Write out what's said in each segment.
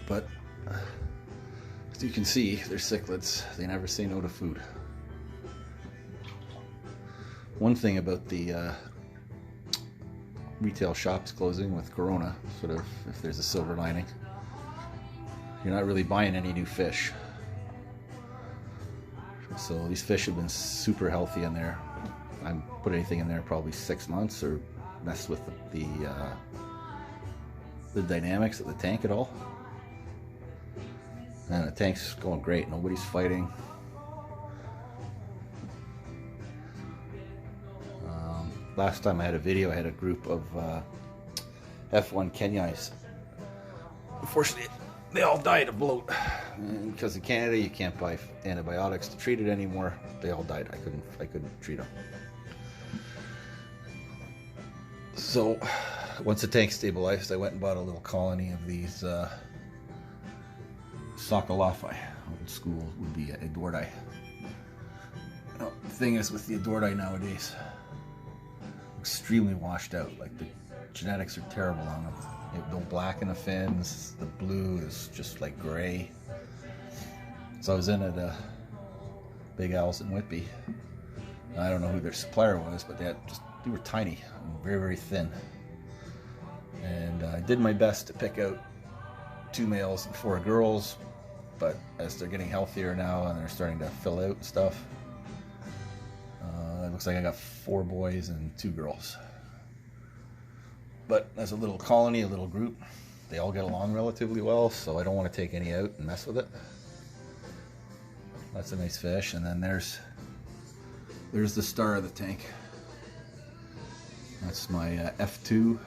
But as you can see, they're cichlids. They never say no to food. One thing about the retail shops closing with Corona, sort of, if there's a silver lining, you're not really buying any new fish. So these fish have been super healthy in there. I haven't put anything in there probably 6 months or messed with the dynamics of the tank at all. And the tank's going great. Nobody's fighting. Last time I had a video, I had a group of F1 Kenyais. Unfortunately, they all died of bloat. And because in Canada you can't buy antibiotics to treat it anymore, they all died. I couldn't treat them. So once the tank stabilized, I went and bought a little colony of these socolofi. Old school would be Edwardi. The thing is with the Edwardi nowadays, extremely washed out. Like the genetics are terrible on them. They have no black in the fins. The blue is just like gray. So I was in at Big Al's in Whitby. I don't know who their supplier was, but they were tiny and very, very thin. And I did my best to pick out 2 males and 4 girls, but as they're getting healthier now and they're starting to fill out and stuff, it looks like I got 4 boys and 2 girls. But as a little colony, a little group, they all get along relatively well, so I don't want to take any out and mess with it. That's a nice fish. And then there's the star of the tank. That's my F2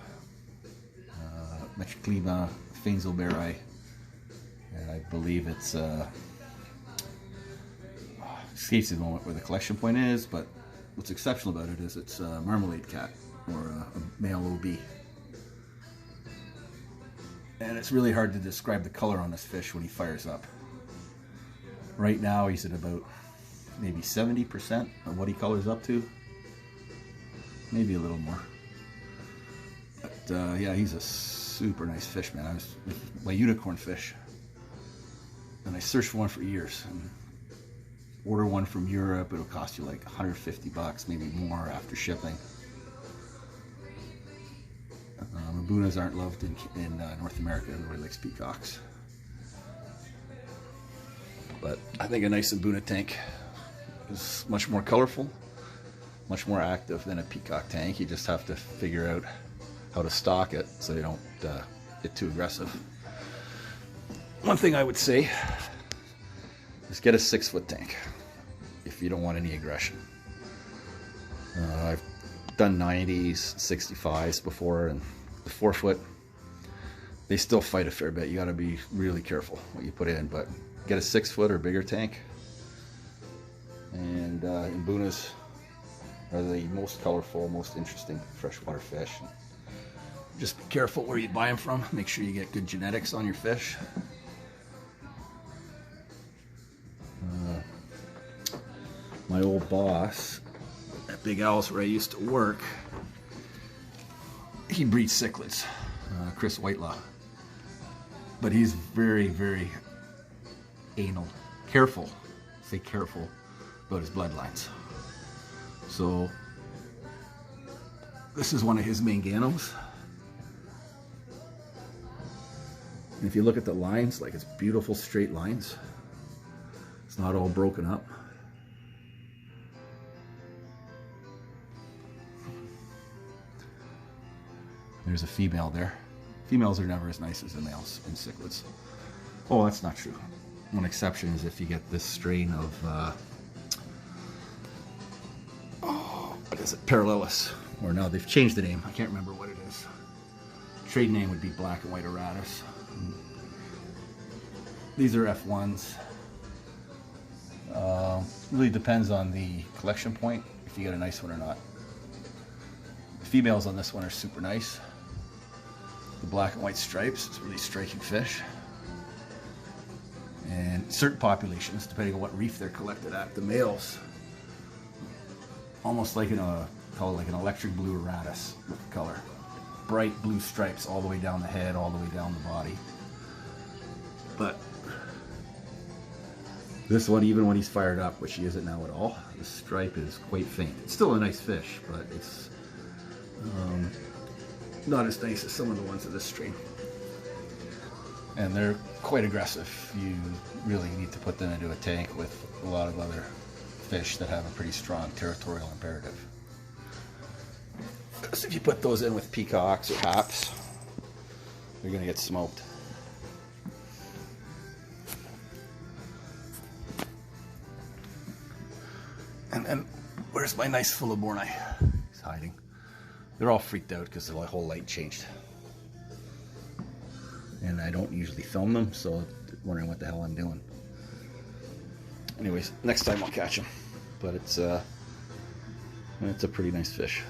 Metriclima Feinzelbeeri, and I believe it's escapes the moment where the collection point is, but what's exceptional about it is it's a marmalade cat, or a male OB. And it's really hard to describe the color on this fish when he fires up. Right now he's at about maybe 70% of what he colors up to. Maybe a little more. But yeah, he's a super nice fish, man. My unicorn fish. And I searched for one for years. And order one from Europe, it'll cost you like $150, maybe more after shipping. Mbunas aren't loved in North America. Everybody likes peacocks. But I think a nice mbuna tank is much more colorful, much more active than a peacock tank. You just have to figure out how to stock it so you don't get too aggressive. One thing I would say is get a 6-foot tank if you don't want any aggression. I've done 90s, 65s before, and the 4-foot, they still fight a fair bit. You got to be really careful what you put in, but get a 6-foot or bigger tank. And mbunas are the most colorful, most interesting freshwater fish. Just be careful where you buy them from. Make sure you get good genetics on your fish. My old boss at Big Al's, where I used to work, he breeds cichlids, Chris Whitelaw. But he's very, very anal, careful, say careful about his bloodlines. So this is one of his main ganos. And if you look at the lines, like, it's beautiful straight lines. It's not all broken up. There's a female there. Females are never as nice as the males in cichlids. Oh, that's not true. One exception is if you get this strain of, what is it, Parallelis. Or now they've changed the name. I can't remember what it is. Trade name would be black and white Aratus. These are F1s. Really depends on the collection point if you get a nice one or not. The females on this one are super nice. The black and white stripes, it's a really striking fish. And certain populations, depending on what reef they're collected at, the males, almost like call it like an electric blue Aratus color. Bright blue stripes all the way down the head, all the way down the body. But this one, even when he's fired up, which he isn't now at all, the stripe is quite faint. It's still a nice fish, but it's not as nice as some of the ones of this stream. And they're quite aggressive. You really need to put them into a tank with a lot of other fish that have a pretty strong territorial imperative. Because if you put those in with peacocks or haps, you're going to get smoked. And then, where's my nice full of mbuna? He's hiding. They're all freaked out because the whole light changed. And I don't usually film them, so they're wondering what the hell I'm doing. Anyways, next time I'll catch them. But it's a pretty nice fish.